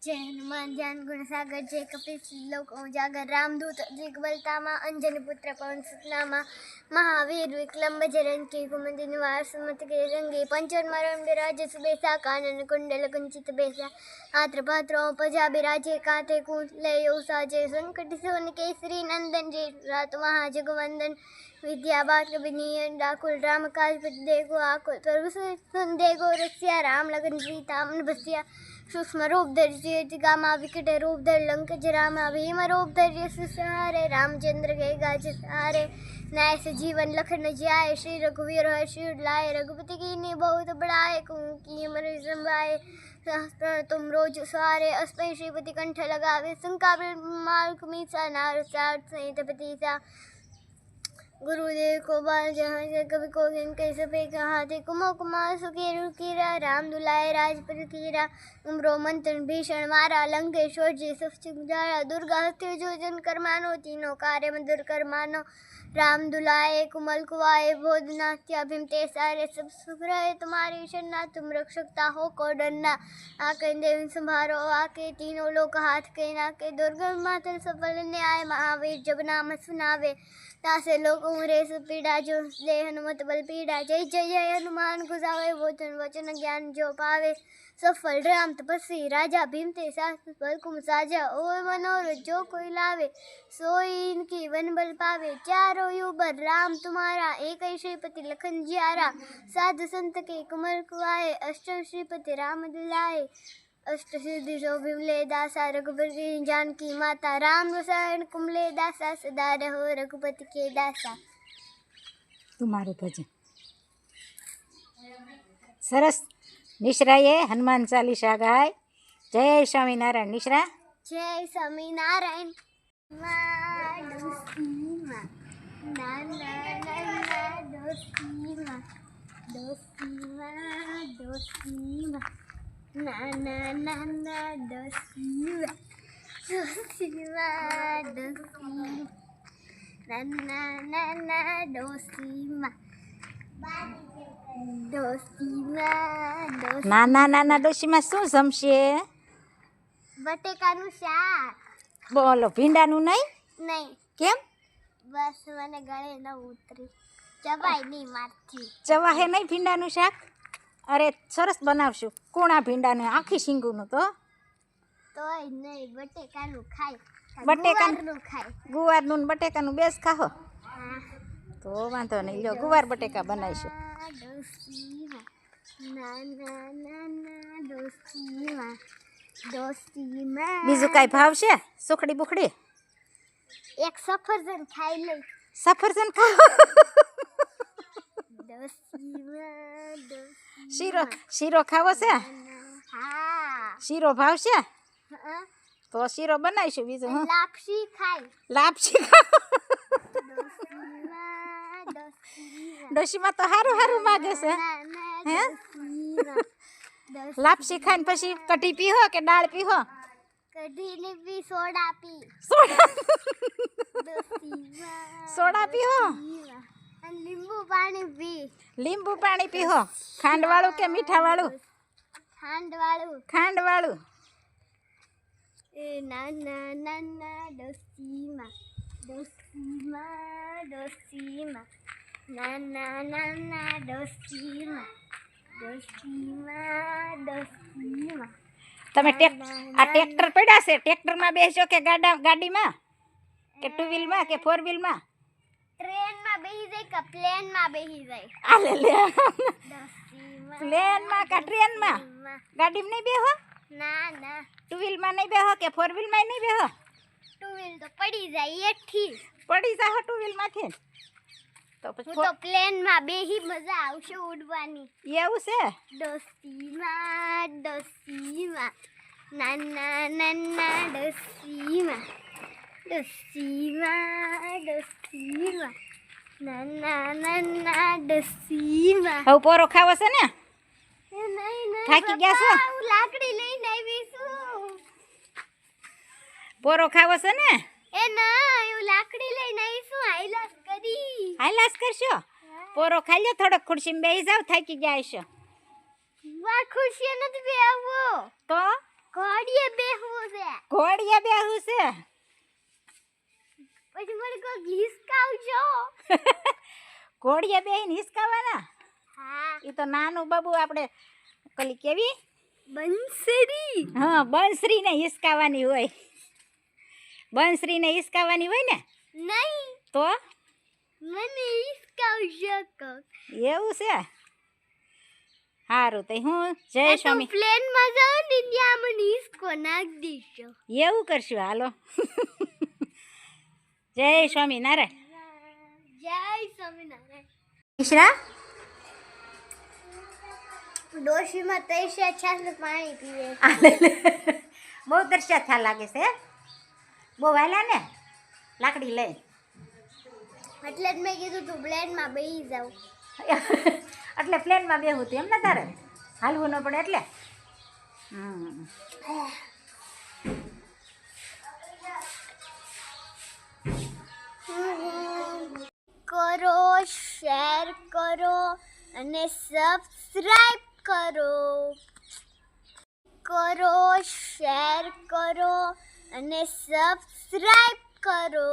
जय हनुमान ज्ञान गुण सागर जय कपीस लोक उजागर रामदूत अद्रिक बलतामा अंजन पुत्र पवन सुतनामा महावीर विक्रम बजरंगी कुमति निवार सुमत के रंगे पंचन मरण विराज सुबेसा कानन कुंडल कुंचित बेसा आत्र पात्रों पजा बिराजे काते कूट ले साजे संकट सोन केसरी नंदन जय रात महा जगवंदन विद्या बाट विनीयन डाकुल राम काज देखो आकुल प्रभु सुन देखो रसिया राम लगन सीता मन बसिया सूक्ष्म रूप धरि गामा विकट रूप धर लंक जरामा भीम रूप धरि सुसहारे रामचंद्र के गाज सहारे न्याय से जीवन लखन जियाए श्री रघुवीर हर्षि लाए रघुपति की ने बहुत बड़ाए की मर संभाए सहस्त्र तुम रोज सवारे अस्मय श्रीपति कंठ लगावे संका माल मीसा नार साठ सहित पतिसा गुरुदेव को बाल जहाँ से कभी को कैसे पे कहा थे कुमो कुमार सुखेरु कीरा राम दुलाए राजपुर कीरा उम्रो मंथन भीषण मारा लंकेश्वर जी सब गुजारा दुर्गा हस्ते जो जन करमानो तीनों कार्य मधुर करमानो राम दुलाए कुमल कुआए बोधनात्या भीम ते सारे सब सुख रहे तुम्हारी शरणा तुम रक्षकता हो को डरना आके देव संभारो आके तीनों लोग हाथ के नाके दुर्गम मातल सफल न्याय महावीर जब नाम सुनावे तासे लोग उमरे सुपीड़ा जो दे हनुमत बल पीड़ा जय जय जय हनुमान गुजावे वचन वचन ज्ञान जो पावे सफल राम तपस्वी राजा भीम ते सास बल कुम साजा ओ मनोरथ जो कोई लावे सोई इनकी वन बल पावे चारों युबर राम तुम्हारा एक ही श्रीपति लखन जियारा साधु संत के कमल कुआए अष्टम श्रीपति राम दुलाए अष्ट सिद्धि सो विमले दासा रघुबर की जानकी माता राम रसायन कुमले दासा सदा रहो रघुपति के दासा। तुम्हाરું ભજન સરસ। નિશ્રાએ હનુમાન ચાલીસા ગાય। જય સ્વામિનારાયણ। નિશ્રા जय स्वामीनारायण ना ना ना ना दोसीमा दोसीमा दोसीमा ना ना ना ना दोसीमा दोसीमा दोसीमा નાના નાના ડોશીમાં શું જમશે? બટેકાનું શાક। બોલો ભીંડાનું નહીં? નહીં કેમ? બસ મને ગળે ન ઉતરી ચવાય નહીં મારથી। ચવાહે નહીં ભીંડાનું શાક? અરે સરસ બનાવશું। કોણા ભીંડાનું આખી શીંગુનું તો તોય નહીં બટેકાનું ખાય બટેકાનું ખાય ગુવારનું ને બટેકાનું બેસ ખાહો હા તો વાંધો નહીં। લ્યો ગુવાર બટેકા બનાવીશું। दोस्तीमा ना ना ना ना दोस्तीमा दोस्तीमा બીજું કાંઈ ભાવશે? સુખડી બુખડી? एक सफरजन खाई ले સફરજન ખાઓ। दोस्तीमा શીરો શીરો ખાવો છે? हाँ શીરો ભાવશે? हाँ તો શીરો બનાવીશું। બીજું હું लापसी खाई લાપસી ખાઓ। दोस्तीमा दोस्तीमा ડોશીમાં તો સારું સારું માગે છે। ना ना હે? दोस्तीमा લાપસી ખાઈને પછી કઢી પીહો કે દાળ પીહો? कढ़ी ने भी सोडा पी સોડા दोस्तीमा સોડા પીહો? नींबू पानी पी લીંબુ પાણી પીહો? ખાંડવાળું કે મીઠાવાળું? खांड वालू ખાંડવાળું। ना ना ना ना दोस्तीमा दोस्तीमा दोस्तीमा ना ना ना ना दोस्तीमा दोस्तीमा दोस्तीमा તમે આ ટ્રેક્ટર પડ્યા છે, ટ્રેક્ટરમાં બેસજો કે ગાડીમાં કે ટુ વ્હીલમાં કે ફોર વ્હીલમાં? ट्रेन में बेही जाए का प्लेन में बेही जाए આલે લે दोस्तीमा પ્લેનમાં કે ટ્રેનમાં? ગાડીમાં નહીં બેહો? ना ना ટુ વ્હીલમાં નહીં બેહો કે ફોર વ્હીલમાં નહીં બેહો? टू व्हील तो पड़ी जाए ये ठीक પડી જાઓ ટુ વ્હીલમાંથી તો હું પછી તો પ્લેન માં બેહી મજા આવશે ઉડવાની। એવું છે? दोस्तीमा दोस्तीमा ना ना ना ना दोस्तीमा दोस्तीमा दोस्तीमा ना ना ना ना दोस्तीमा હવે પોરો ખાવો છે ને? नहीं नहीं થાકી ગયા છો? लाकड़ी लઈને આવી છું। પોરો ખાવો છે ને? એ ના હું લાકડી લઈને આવી છું હાઈલાસ કરી હાલાસ કરશો? પોરો ખાઈ લો થોડોક, ખુરશીમાં બેસી જાવ, થાકી ગયા હશો વા ખુશી નથી બેહવો તો ઘડીએ બેહવું ઘોડીએ બેહીને હિસકાવાના? હા એ તો નાનું બાબુ આપણે પેલી કેવી બંસરી હા બંસરીને હિસકાવાની હોય. બંસરીને હિસકાવાની હોય ને નહીં તો મને હિસકાવ શકો એવું છે. સારું તો હું જય સ્વામી પ્લેન માં જાવ ને ત્યાં મને હિસકો નાખ દેશો. એવું કરશું હાલો. જય સ્વામી નારાયણ. જય સ્વામિનારાયણ. મિશ્રા ડોશીમાં તૈસે છાસ પાણી પીવે. બહુ તરસ્યા થા લાગે છે. બહુ વાયલા ને લાકડી લઈ એટલે જ મેં કીધું તું પ્લેનમાં બેસી જાવ. એટલે પ્લેનમાં બેહું તું એમ ને તારે હાલવું ન પડે એટલે. કરો શેર કરો અને સબસ્ક્રાઇબ કરો. કરો શેર કરો અને સબસ્ક્રાઇબ કરો.